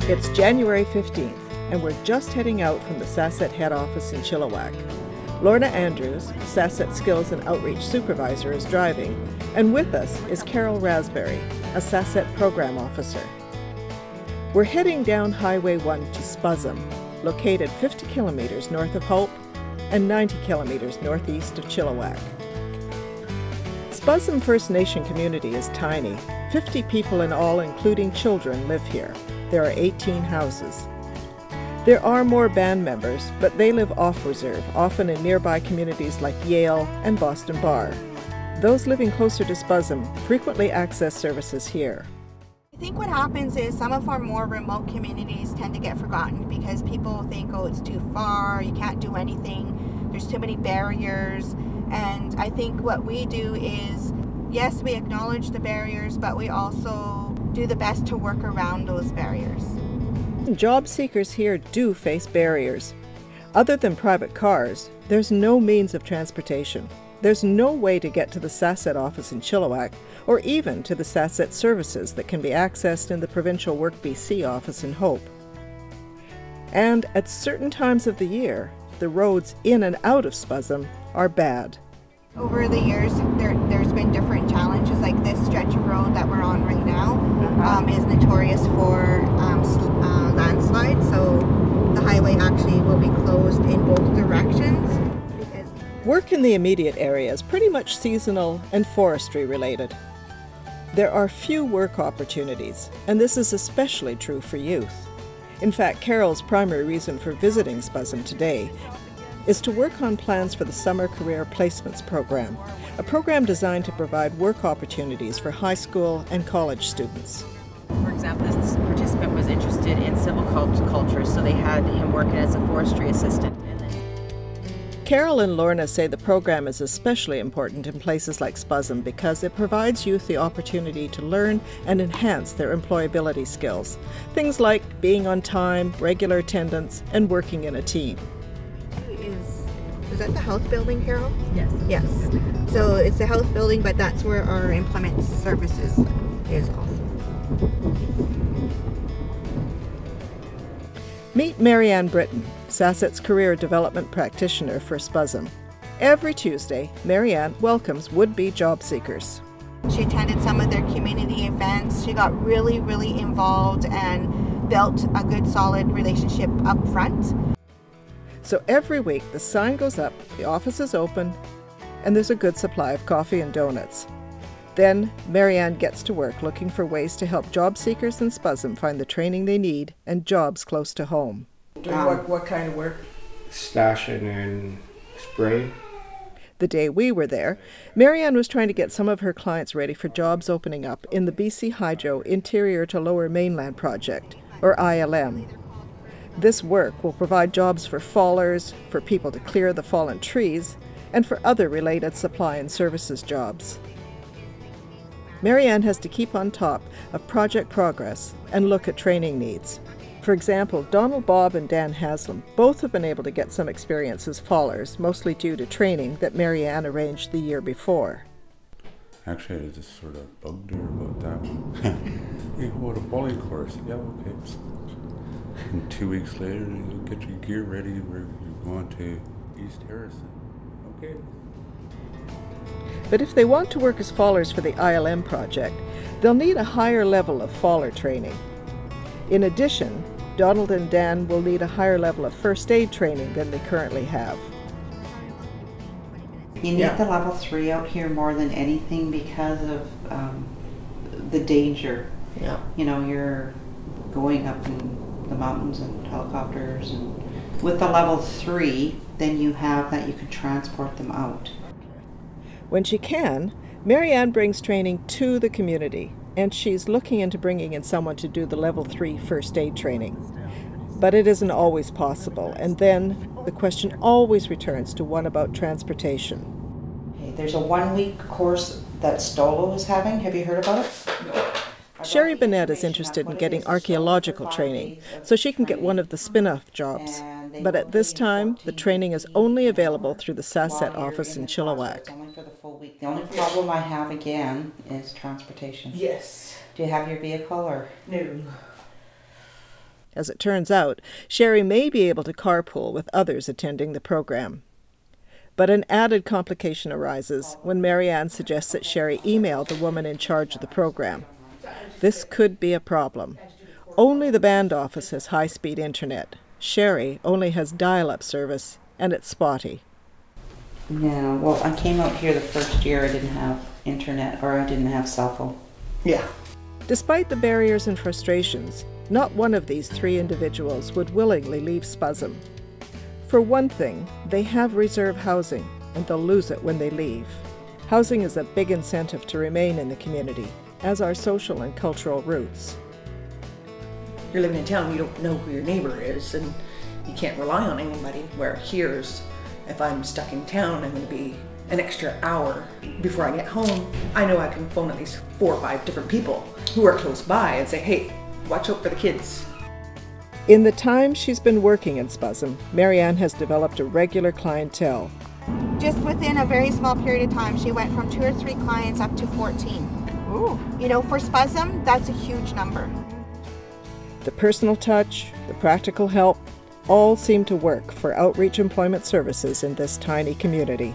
It's January 15th, and we're just heading out from the SASET head office in Chilliwack. Lorna Andrews, SASET Skills and Outreach Supervisor, is driving, and with us is Carol Raspberry, a SASET Program Officer. We're heading down Highway 1 to Spuzzum, located 50 kilometers north of Hope and 90 kilometers northeast of Chilliwack. Spuzzum First Nation community is tiny. 50 people in all, including children, live here. There are 18 houses. There are more band members, but they live off-reserve, often in nearby communities like Yale and Boston Bar. Those living closer to Spuzzum frequently access services here. I think what happens is some of our more remote communities tend to get forgotten because people think, oh, it's too far, you can't do anything, there's too many barriers. And I think what we do is, yes, we acknowledge the barriers, but we also do the best to work around those barriers. Job seekers here do face barriers. Other than private cars, there's no means of transportation. There's no way to get to the SASET office in Chilliwack, or even to the SASET services that can be accessed in the Provincial Work BC office in Hope. And at certain times of the year, the roads in and out of Spuzzum are bad. Over the years, there's been different challenges, like this stretch of road that we're on right now is notorious for landslides, so the highway actually will be closed in both directions. Work in the immediate area is pretty much seasonal and forestry related. There are few work opportunities, and this is especially true for youth. In fact, Carol's primary reason for visiting Spuzzum today is to work on plans for the Summer Career Placements Program, a program designed to provide work opportunities for high school and college students. For example, this participant was interested in civil culture, so they had him working as a forestry assistant. Carol and Lorna say the program is especially important in places like Spuzzum because it provides youth the opportunity to learn and enhance their employability skills. Things like being on time, regular attendance, and working in a team. Is that the health building, Carol? Yes. Yes. So it's the health building, but that's where our employment services is also. Meet Marianne Britton, SASET's career development practitioner for Spuzzum. Every Tuesday, Marianne welcomes would-be job seekers. She attended some of their community events. She got really, really involved and built a good, solid relationship up front. So every week, the sign goes up, the office is open, and there's a good supply of coffee and donuts. Then, Marianne gets to work looking for ways to help job seekers in Spuzzum find the training they need and jobs close to home. What kind of work? Stashing and spraying. The day we were there, Marianne was trying to get some of her clients ready for jobs opening up in the BC Hydro Interior to Lower Mainland project, or ILM. This work will provide jobs for fallers, for people to clear the fallen trees, and for other related supply and services jobs. Marianne has to keep on top of project progress and look at training needs. For example, Donald Bob and Dan Haslam both have been able to get some experience as fallers, mostly due to training that Marianne arranged the year before. Actually, I just sort of bugged her about that one. Hey, what a bowling course? Yeah, okay. And 2 weeks later, you get your gear ready, you're going to East Harrison. Okay. But if they want to work as fallers for the ILM project, they'll need a higher level of faller training. In addition, Donald and Dan will need a higher level of first aid training than they currently have. You need the level 3 out here more than anything because of the danger. Yeah. You know, you're going up in the mountains and helicopters, and with the level 3, then you have that you can transport them out. When she can, Marianne brings training to the community, and she's looking into bringing in someone to do the level 3 first aid training. But it isn't always possible, and then the question always returns to one about transportation. Okay, there's a 1-week course that Stolo is having. Have you heard about it? No. Sherry Bennett is interested in getting archaeological training so she can get one of the spin-off jobs. But at this time, the training is only available through the SASET office in Chilliwack. Only for the full week. The only problem I have again is transportation. Yes. Do you have your vehicle or? No. As it turns out, Sherry may be able to carpool with others attending the program. But an added complication arises when Marianne suggests that Sherry email the woman in charge of the program. This could be a problem. Only the band office has high-speed internet. Sherry only has dial-up service, and it's spotty. Yeah, well, I came out here the first year, I didn't have internet, or I didn't have cell phone. Yeah. Despite the barriers and frustrations, not one of these three individuals would willingly leave Spuzzum. For one thing, they have reserve housing, and they'll lose it when they leave. Housing is a big incentive to remain in the community, as are social and cultural roots. You're living in town, you don't know who your neighbor is, and you can't rely on anybody. Where here's, if I'm stuck in town, I'm going to be an extra hour before I get home. I know I can phone at least 4 or 5 different people who are close by and say, hey, watch out for the kids. In the time she's been working in Spuzzum, Marianne has developed a regular clientele. Just within a very small period of time, she went from 2 or 3 clients up to 14. Ooh. You know, for Spuzzum, that's a huge number. The personal touch, the practical help, all seem to work for Outreach Employment Services in this tiny community.